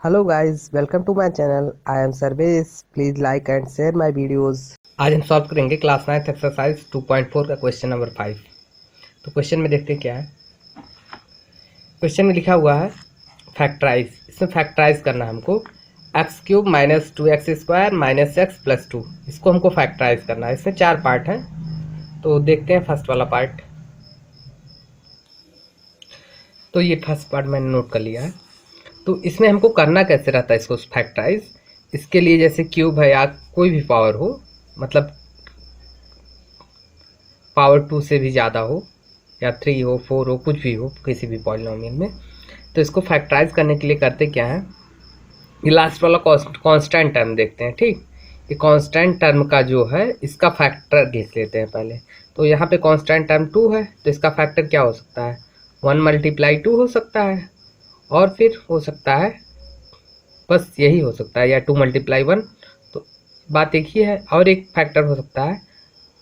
Hello guys, welcome to my channel. I am Sarvesh. Please like and share my videos. आज हम solve करेंगे class 9 exercise 2.4 का question number 5। तो question में देखते हैं क्या है। क्वेश्चन में लिखा हुआ है फैक्टराइज। इसमें फैक्टराइज करना है हमको x cube minus 2x square minus x plus 2। इसको हमको फैक्टराइज करना है। इसमें 4 पार्ट हैं, तो देखते हैं फर्स्ट वाला पार्ट। तो ये फर्स्ट पार्ट मैंने नोट कर लिया है। तो इसमें हमको करना कैसे रहता है इसको फैक्टराइज। इसके लिए जैसे क्यूब है या कोई भी पावर हो, मतलब पावर 2 से भी ज़्यादा हो या 3 हो 4 हो, कुछ भी हो किसी भी पॉलिनोमियल में, तो इसको फैक्टराइज करने के लिए करते क्या है, ये लास्ट वाला कांस्टेंट टर्म देखते हैं। ठीक, ये कांस्टेंट टर्म का जो है इसका फैक्टर देख लेते हैं पहले। तो यहाँ पे कांस्टेंट टर्म 2 है, तो इसका फैक्टर क्या हो सकता है, 1 मल्टीप्लाई 2 हो सकता है, और फिर हो सकता है बस यही हो सकता है, या 2 मल्टीप्लाई 1। तो बात एक ही है। और एक फैक्टर हो सकता है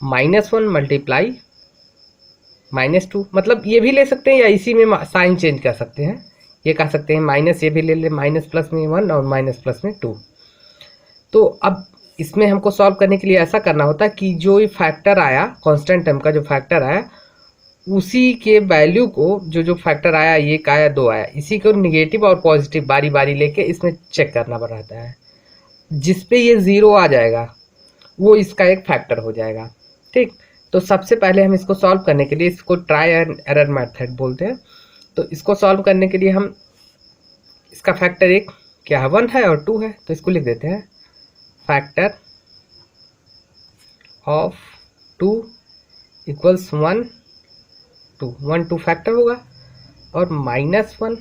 -1 मल्टीप्लाई -2, मतलब ये भी ले सकते हैं या इसी में साइन चेंज कर सकते हैं। ये कह सकते हैं माइनस, ये भी ले ले, माइनस प्लस में 1 और माइनस प्लस में 2। तो अब इसमें हमको सॉल्व करने के लिए ऐसा करना होता है कि जो ये फैक्टर आया, कांस्टेंट टर्म का जो फैक्टर आया, उसी के वैल्यू को जो फैक्टर आया, 1 आया 2 आया, इसी को निगेटिव और पॉजिटिव बारी बारी लेके इसमें चेक करना पड़ता है। जिस पे ये 0 आ जाएगा वो इसका एक फैक्टर हो जाएगा। ठीक, तो सबसे पहले हम इसको सॉल्व करने के लिए, इसको ट्राई एंड एरर मेथड बोलते हैं। तो इसको सॉल्व करने के लिए हम इसका फैक्टर एक क्या है, 1 है और 2 है, तो इसको लिख देते हैं फैक्टर ऑफ 2 इक्वल्स 1 2 फैक्टर होगा, और -1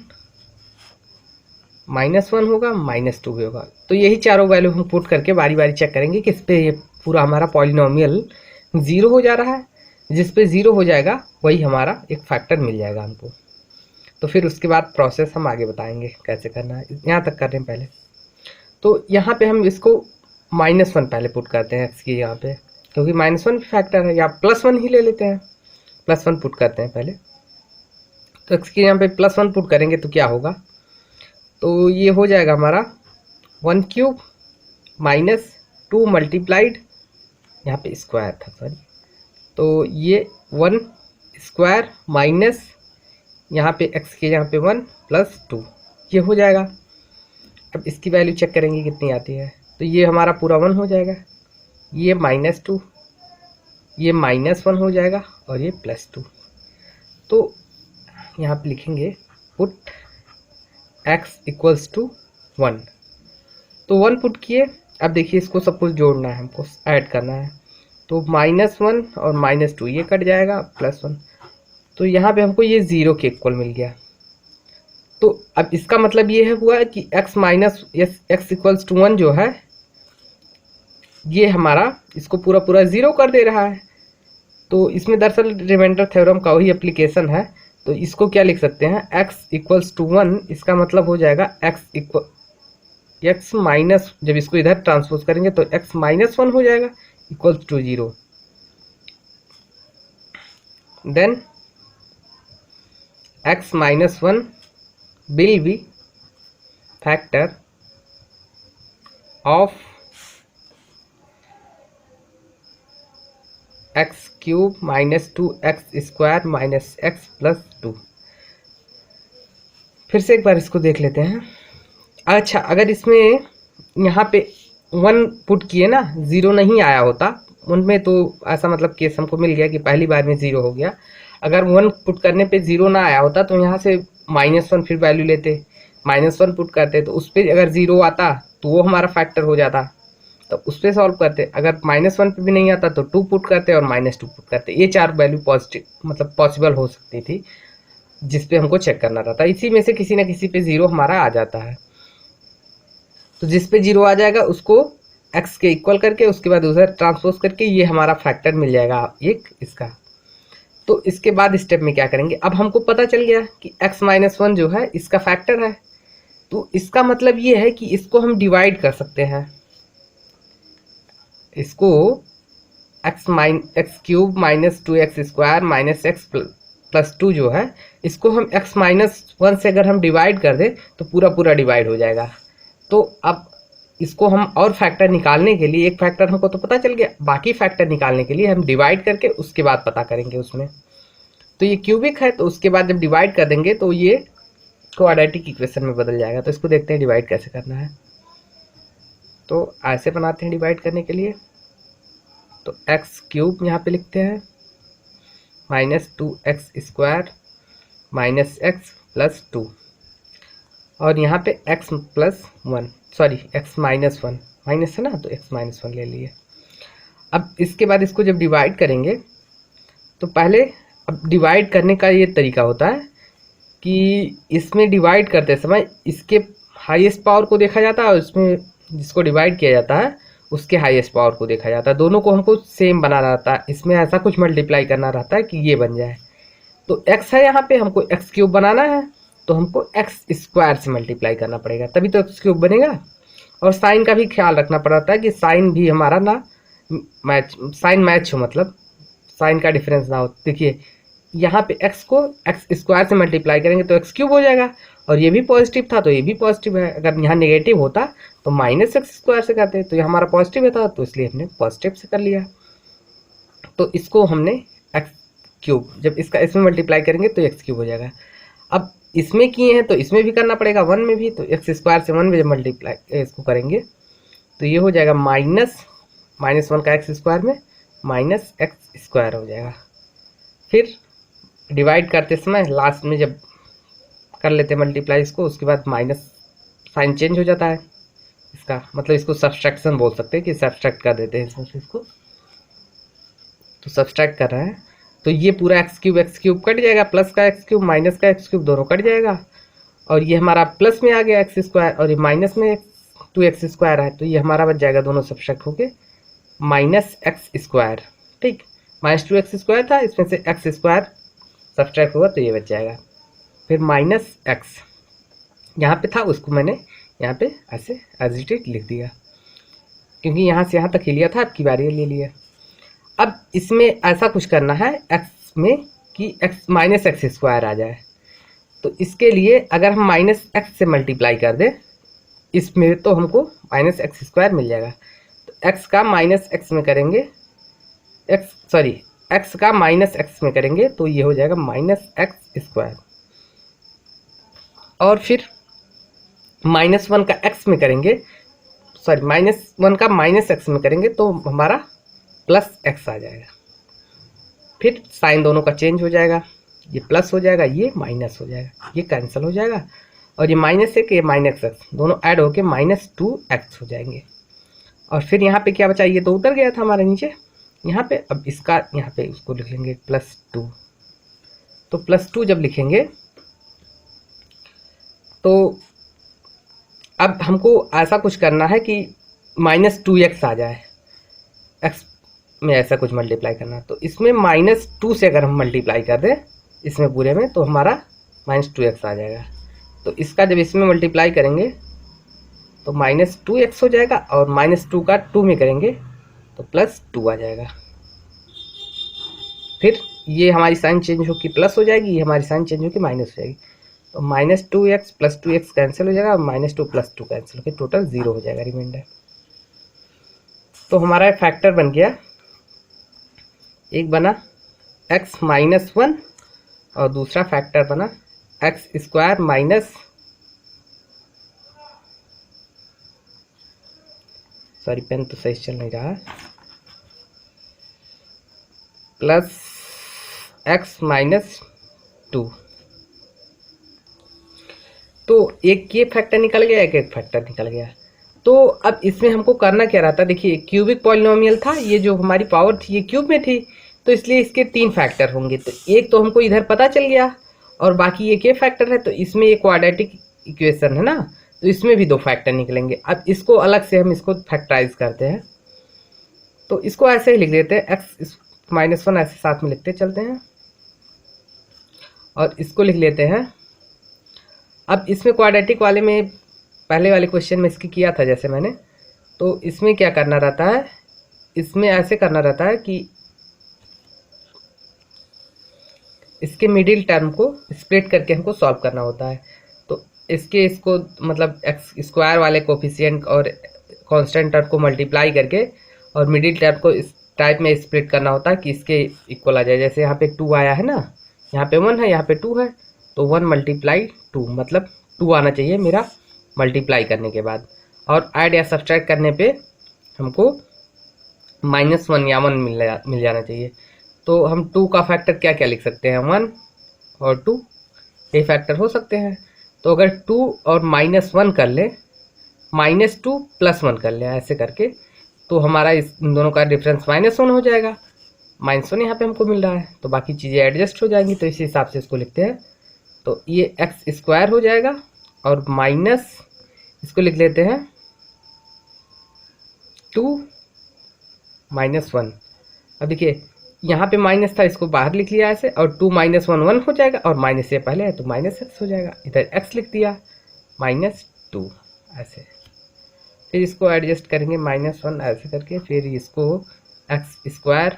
होगा, -2 भी होगा। तो यही चारों वैल्यू हम पुट करके बारी बारी चेक करेंगे कि इस पे ये पूरा हमारा पॉलिनोमियल 0 हो जा रहा है। जिस पे 0 हो जाएगा वही हमारा एक फैक्टर मिल जाएगा हमको। तो फिर उसके बाद प्रोसेस हम आगे बताएंगे कैसे करना है। यहाँ तक कर रहे हैं पहले। तो यहाँ पे हम इसको -1 पहले पुट करते हैं एक्स की यहाँ पे, क्योंकि -1 फैक्टर है, या +1 ही ले लेते हैं। +1 पुट करते हैं पहले। तो एक्स की यहाँ पे +1 पुट करेंगे तो क्या होगा, तो ये हो जाएगा हमारा 1 क्यूब माइनस 2 मल्टीप्लाइड, यहाँ पे स्क्वायर था सॉरी, तो ये 1 स्क्वायर माइनस यहाँ पे एक्स के यहाँ पे 1 प्लस 2, ये हो जाएगा। अब इसकी वैल्यू चेक करेंगे कितनी आती है। तो ये हमारा पूरा 1 हो जाएगा, ये -2, ये -1 हो जाएगा, और ये +2। तो यहाँ पे लिखेंगे पुट x इक्वल्स टू 1। तो 1 पुट किए। अब देखिए इसको सब कुछ जोड़ना है, हमको ऐड करना है। तो -1 और -2 ये कट जाएगा, +1। तो यहाँ पे हमको ये 0 के इक्वल मिल गया। तो अब इसका मतलब ये है हुआ कि x इक्वल्स टू 1 जो है, ये हमारा इसको पूरा पूरा 0 कर दे रहा है। तो इसमें दरअसल रिमाइंडर थ्योरम का वही एप्लीकेशन है। तो इसको क्या लिख सकते हैं, x इक्वल्स टू 1, इसका मतलब हो जाएगा x माइनस, जब इसको इधर ट्रांसपोज करेंगे तो x -1 हो जाएगा equals to 0। Then x -1 will be factor of x cube minus 2x square minus x plus 2। फिर से एक बार इसको देख लेते हैं। अच्छा, अगर इसमें यहाँ पे 1 पुट किए ना, 0 नहीं आया होता उनमें, तो ऐसा मतलब केस हमको मिल गया कि पहली बार में 0 हो गया। अगर 1 पुट करने पे 0 ना आया होता तो यहाँ से -1 फिर वैल्यू लेते, -1 पुट करते, तो उस पर अगर 0 आता तो वो हमारा फैक्टर हो जाता, तो उस पर सॉल्व करते। अगर -1 पे भी नहीं आता तो 2 पुट करते और -2 पुट करते। ये 4 वैल्यू पॉजिटिव मतलब पॉसिबल हो सकती थी, जिस पे हमको चेक करना रहता। इसी में से किसी ना किसी पे 0 हमारा आ जाता है। तो जिस पे 0 आ जाएगा उसको x के इक्वल करके उसके बाद उधर ट्रांसपोज करके ये हमारा फैक्टर मिल जाएगा एक इसका। तो इसके बाद स्टेप में क्या करेंगे, अब हमको पता चल गया कि x -1 जो है इसका फैक्टर है। तो इसका मतलब ये है कि इसको हम डिवाइड कर सकते हैं। इसको x cube minus 2x square minus x plus 2 जो है, इसको हम x -1 से अगर हम डिवाइड कर दें तो पूरा पूरा डिवाइड हो जाएगा। तो अब इसको हम और फैक्टर निकालने के लिए, एक फैक्टर हमको तो पता चल गया, बाकी फैक्टर निकालने के लिए हम डिवाइड करके उसके बाद पता करेंगे उसमें। तो ये क्यूबिक है, तो उसके बाद जब डिवाइड कर देंगे तो ये क्वाड्रेटिक इक्वेशन में बदल जाएगा। तो इसको देखते हैं डिवाइड कैसे करना है। तो ऐसे बनाते हैं डिवाइड करने के लिए। तो एक्स क्यूब यहाँ पे लिखते हैं, -2x² माइनस एक्स प्लस 2, और यहाँ पे x plus 1, sorry x minus 1, minus है ना, तो x माइनस 1 ले लिए। अब इसके बाद इसको जब डिवाइड करेंगे तो पहले, अब डिवाइड करने का ये तरीका होता है कि इसमें डिवाइड करते समय इसके हाईएस्ट पावर को देखा जाता है और इसमें जिसको डिवाइड किया जाता है उसके हाईएस्ट पावर को देखा जाता है। दोनों को हमको सेम बनाना रहता है, इसमें ऐसा कुछ मल्टीप्लाई करना रहता है कि ये बन जाए। तो x है, यहाँ पे हमको x क्यूब बनाना है, तो हमको x² से मल्टीप्लाई करना पड़ेगा, तभी तो x क्यूब बनेगा। और साइन का भी ख्याल रखना पड़ता है कि साइन भी हमारा ना मैच, साइन मैच हो, मतलब साइन का डिफरेंस ना हो। देखिए यहाँ पे x को x² से मल्टीप्लाई करेंगे तो x क्यूब हो जाएगा, और ये भी पॉजिटिव था तो ये भी पॉजिटिव है। अगर यहाँ नेगेटिव होता तो -x² से करते, तो ये हमारा पॉजिटिव है था तो इसलिए हमने पॉजिटिव से कर लिया। तो इसको हमने x क्यूब, जब इसका इसमें मल्टीप्लाई करेंगे तो x क्यूब हो जाएगा। अब इसमें किए हैं तो इसमें भी करना पड़ेगा, 1 में भी, तो x² से 1 में जब मल्टीप्लाई इसको करेंगे तो ये हो जाएगा -1 का x² में -x² हो जाएगा। फिर डिवाइड करते समय लास्ट में जब कर लेते हैं मल्टीप्लाई इसको, उसके बाद माइनस साइन चेंज हो जाता है इसका, मतलब इसको सब्सट्रैक्शन बोल सकते हैं कि सब्सट्रैक्ट कर देते हैं इसमें से इसको। तो सब्सट्रैक्ट कर रहे हैं तो ये पूरा x क्यूब कट जाएगा, प्लस का x क्यूब माइनस का x क्यूब दोनों कट जाएगा, और ये हमारा प्लस में आ गया x² और ये माइनस में 2x² है, तो ये हमारा बच जाएगा दोनों सब्सट्रैक्ट होके -x²। ठीक, -2x² था, इसमें से x² सब्सट्रैक्ट होगा तो ये बच जाएगा। फिर -x यहाँ पे था, उसको मैंने यहाँ पे ऐसे एज इट इज लिख दिया, क्योंकि यहाँ से यहाँ तक ही लिया था, अब की बारी ले लिया। अब इसमें ऐसा कुछ करना है x में कि x -x² आ जाए, तो इसके लिए अगर हम -x से मल्टीप्लाई कर दें इसमें तो हमको -x² मिल जाएगा। तो x का -x में करेंगे, x का -x में करेंगे तो ये हो जाएगा -x², और फिर -1 का x में करेंगे, सॉरी -1 का -x में करेंगे तो हमारा +x आ जाएगा। फिर साइन दोनों का चेंज हो जाएगा, ये प्लस हो जाएगा, ये माइनस हो जाएगा, ये कैंसिल हो जाएगा, और ये -1 ये -x दोनों ऐड होके -2x हो जाएंगे। और फिर यहाँ पे क्या बचा, ये तो उतर गया था हमारे नीचे यहाँ पे। अब इसका यहाँ पे उसको लिख लेंगे +2। तो +2 जब लिखेंगे तो अब हमको ऐसा कुछ करना है कि -2x आ जाए, x में ऐसा कुछ मल्टीप्लाई करना। तो इसमें -2 से अगर हम मल्टीप्लाई कर दें इसमें पूरे में तो हमारा -2x आ जाएगा। तो इसका जब इसमें मल्टीप्लाई करेंगे तो -2x हो जाएगा, और -2 का 2 में करेंगे तो +2 आ जाएगा। फिर ये हमारी साइन चेंज होकर प्लस हो जाएगी, ये हमारी साइन चेंज होकर माइनस हो जाएगी। तो -2x + 2x कैंसिल हो जाएगा, और -2 + 2 कैंसिल होकर टोटल 0 हो जाएगा रिमाइंडर। तो हमारा फैक्टर बन गया, एक बना x - 1 और दूसरा फैक्टर बना x² माइनस, सॉरी पेन तो सही चल नहीं रहा, +x - 2। तो एक ये फैक्टर निकल गया, एक फैक्टर निकल गया। तो अब इसमें हमको करना क्या रहता है, देखिए क्यूबिक पॉलिनोमियल था, ये जो हमारी पावर थी ये क्यूब में थी, तो इसलिए इसके 3 फैक्टर होंगे। तो एक तो हमको इधर पता चल गया, और बाकी एक ये फैक्टर है, तो इसमें ये क्वाड्रेटिक इक्वेशन है ना, तो इसमें भी 2 फैक्टर निकलेंगे। अब इसको अलग से हम इसको फैक्टराइज करते हैं, तो इसको ऐसे ही लिख देते हैं, x - 1 ऐसे साथ में लिखते चलते हैं, और इसको लिख लेते हैं। अब इसमें क्वाड्रेटिक वाले में पहले वाले क्वेश्चन में इसकी किया था जैसे मैंने, तो इसमें क्या करना रहता है, इसमें ऐसे करना रहता है कि इसके मिडिल टर्म को स्प्लिट करके हमको सॉल्व करना होता है। तो इसको मतलब एक्स स्क्वायर वाले कोफिशिएंट और कांस्टेंट टर्म को मल्टीप्लाई करके और मिडिल टर्म को इस टाइप में स्प्लिट करना होता है कि इसके इक्वल आ जाए। जैसे यहाँ पे 2 आया है ना, यहाँ पे 1 है, यहाँ पे 2 है, तो 1 मल्टीप्लाई 2 मतलब 2 आना चाहिए मेरा मल्टीप्लाई करने के बाद। और ऐड या सब्सट्रैक्ट करने पे हमको -1 या 1 मिल जाना चाहिए। तो हम 2 का फैक्टर क्या क्या लिख सकते हैं, 1 और 2 ये फैक्टर हो सकते हैं। तो अगर 2 और -1 कर ले, -2 +1 कर ले ऐसे करके, तो हमारा इस इन दोनों का डिफरेंस -1 हो जाएगा। -1 यहाँ पे हमको मिल रहा है, तो बाकी चीज़ें एडजस्ट हो जाएंगी। तो इसी हिसाब से इसको लिखते हैं। तो ये एक्स स्क्वायर हो जाएगा और माइनस इसको लिख लेते हैं 2 -1। अब देखिए यहाँ पे माइनस था, इसको बाहर लिख लिया ऐसे, और 2 -1 1 हो जाएगा, और माइनस से पहले है तो -x हो जाएगा। इधर x लिख दिया -2 ऐसे। फिर इसको एडजस्ट करेंगे -1 ऐसे करके, फिर इसको एक्स स्क्वायर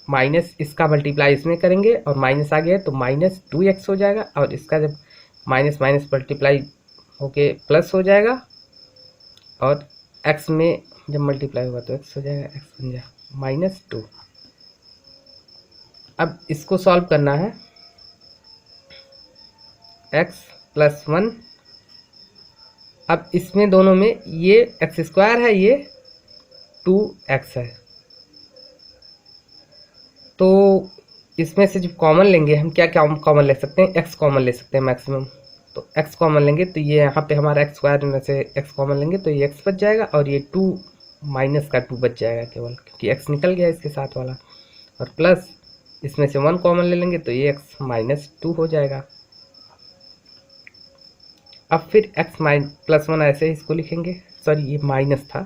माइनस इसका मल्टीप्लाई इसमें करेंगे और माइनस आ गया तो -2x हो जाएगा, और इसका जब माइनस माइनस मल्टीप्लाई होके प्लस हो जाएगा, और x में जब मल्टीप्लाई होगा तो x हो जाएगा, x बन जाएगा -2। अब इसको सॉल्व करना है, x + 1। अब इसमें दोनों में ये एक्स स्क्वायर है, ये 2x है, तो इसमें से जब कॉमन लेंगे हम क्या क्या कॉमन ले सकते हैं, x कॉमन ले सकते हैं मैक्सिमम। तो x कॉमन लेंगे तो ये यहाँ पे हमारा एक्स स्क्वायर में से x कॉमन लेंगे तो ये x बच जाएगा, और ये 2 माइनस का 2 बच जाएगा केवल, क्योंकि x निकल गया इसके साथ वाला, और प्लस इसमें से 1 कॉमन ले लेंगे तो ये x -2 हो जाएगा। अब फिर x + 1 ऐसे इसको लिखेंगे, सॉरी ये माइनस था,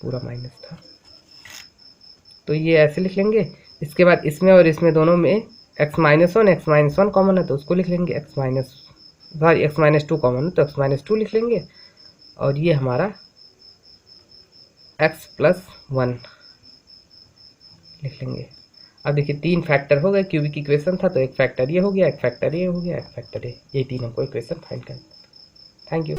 पूरा माइनस था, तो ये ऐसे लिख लेंगे। इसके बाद इसमें और इसमें दोनों में x -1 कॉमन है तो उसको लिख लेंगे, x -2 कॉमन है तो x -2 लिख लेंगे, और ये हमारा x + 1 लिख लेंगे। अब देखिए 3 फैक्टर हो गए, क्यूबिक इक्वेशन था तो एक फैक्टर ये हो गया, एक फैक्टर ये हो गया, एक फैक्टर ये 3 हमको इक्वेशन फाइंड करना। Thank you.